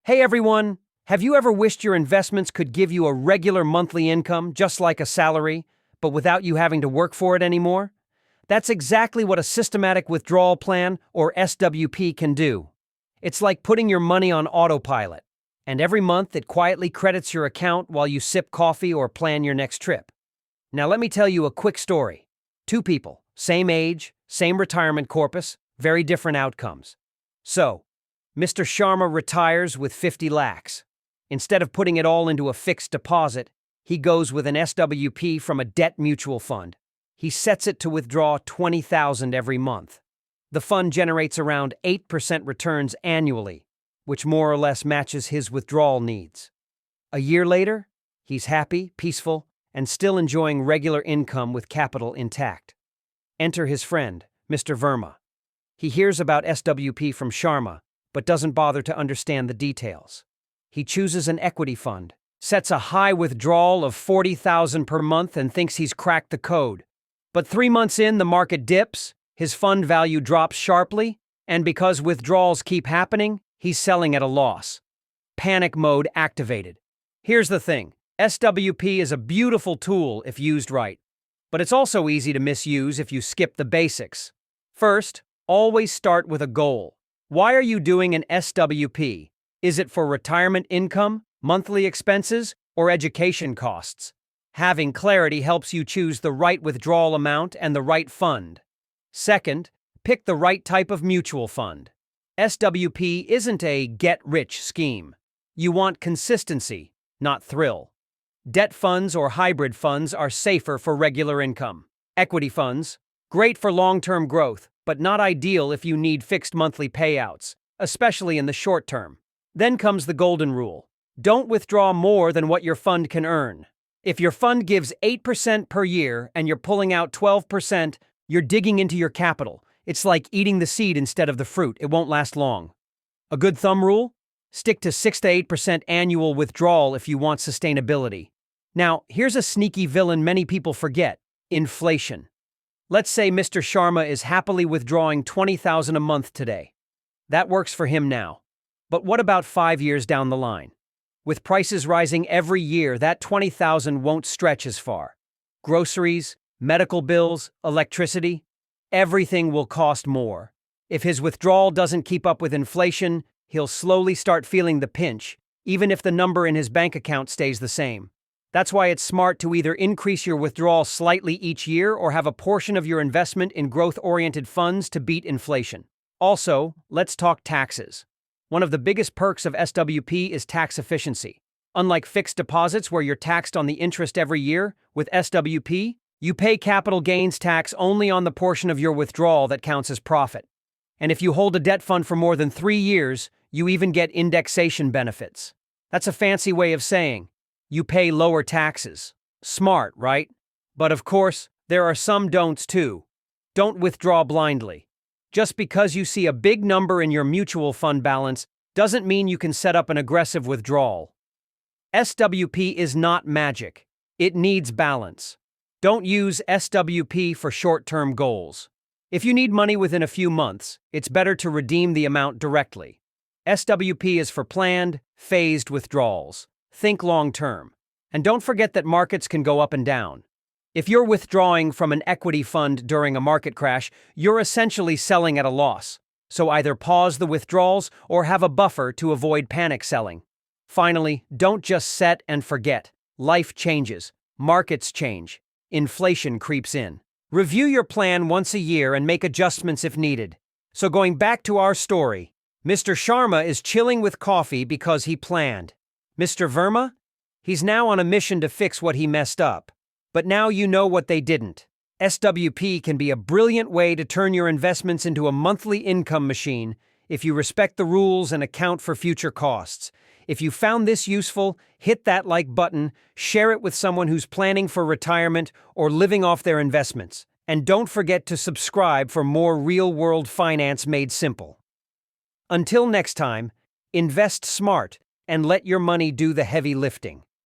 Hey everyone! Have you ever wished your investments could give you a regular monthly income, just like a salary, but without you having to work for it anymore? That's exactly what a systematic withdrawal plan, or SWP, can do. It's like putting your money on autopilot, and every month it quietly credits your account while you sip coffee or plan your next trip. Now let me tell you a quick story. Two people, same age, same retirement corpus, very different outcomes. So, Mr. Sharma retires with 50 lakhs. Instead of putting it all into a fixed deposit, he goes with an SWP from a debt mutual fund. He sets it to withdraw 20,000 every month. The fund generates around 8% returns annually, which more or less matches his withdrawal needs. A year later, he's happy, peaceful, and still enjoying regular income with capital intact. Enter his friend, Mr. Verma. He hears about SWP from Sharma, but doesn't bother to understand the details. He chooses an equity fund, sets a high withdrawal of 40,000 per month and thinks he's cracked the code. But 3 months in, the market dips, his fund value drops sharply, and because withdrawals keep happening, he's selling at a loss. Panic mode activated. Here's the thing, SWP is a beautiful tool if used right, but it's also easy to misuse if you skip the basics. First, always start with a goal. Why are you doing an SWP? Is it for retirement income, monthly expenses, or education costs? Having clarity helps you choose the right withdrawal amount and the right fund. Second, pick the right type of mutual fund. SWP isn't a get-rich scheme. You want consistency, not thrill. Debt funds or hybrid funds are safer for regular income. Equity funds, great for long-term growth, but not ideal if you need fixed monthly payouts, especially in the short term. Then comes the golden rule. Don't withdraw more than what your fund can earn. If your fund gives 8% per year and you're pulling out 12%, you're digging into your capital. It's like eating the seed instead of the fruit. It won't last long. A good thumb rule? Stick to 6 to 8% annual withdrawal if you want sustainability. Now, here's a sneaky villain many people forget: inflation. Let's say Mr. Sharma is happily withdrawing 20,000 a month today. That works for him now. But what about 5 years down the line? With prices rising every year, that 20,000 won't stretch as far. Groceries, medical bills, electricity, everything will cost more. If his withdrawal doesn't keep up with inflation, he'll slowly start feeling the pinch, even if the number in his bank account stays the same. That's why it's smart to either increase your withdrawal slightly each year or have a portion of your investment in growth-oriented funds to beat inflation. Also, let's talk taxes. One of the biggest perks of SWP is tax efficiency. Unlike fixed deposits where you're taxed on the interest every year, with SWP, you pay capital gains tax only on the portion of your withdrawal that counts as profit. And if you hold a debt fund for more than 3 years, you even get indexation benefits. That's a fancy way of saying you pay lower taxes. Smart, right? But of course, there are some don'ts too. Don't withdraw blindly. Just because you see a big number in your mutual fund balance doesn't mean you can set up an aggressive withdrawal. SWP is not magic. It needs balance. Don't use SWP for short-term goals. If you need money within a few months, it's better to redeem the amount directly. SWP is for planned, phased withdrawals. Think long-term. And don't forget that markets can go up and down. If you're withdrawing from an equity fund during a market crash, you're essentially selling at a loss. So either pause the withdrawals or have a buffer to avoid panic selling. Finally, don't just set and forget. Life changes. Markets change. Inflation creeps in. Review your plan once a year and make adjustments if needed. So going back to our story, Mr. Sharma is chilling with coffee because he planned. Mr. Verma? He's now on a mission to fix what he messed up. But now you know what they didn't. SWP can be a brilliant way to turn your investments into a monthly income machine if you respect the rules and account for future costs. If you found this useful, hit that like button, share it with someone who's planning for retirement or living off their investments. And don't forget to subscribe for more real-world finance made simple. Until next time, invest smart and let your money do the heavy lifting.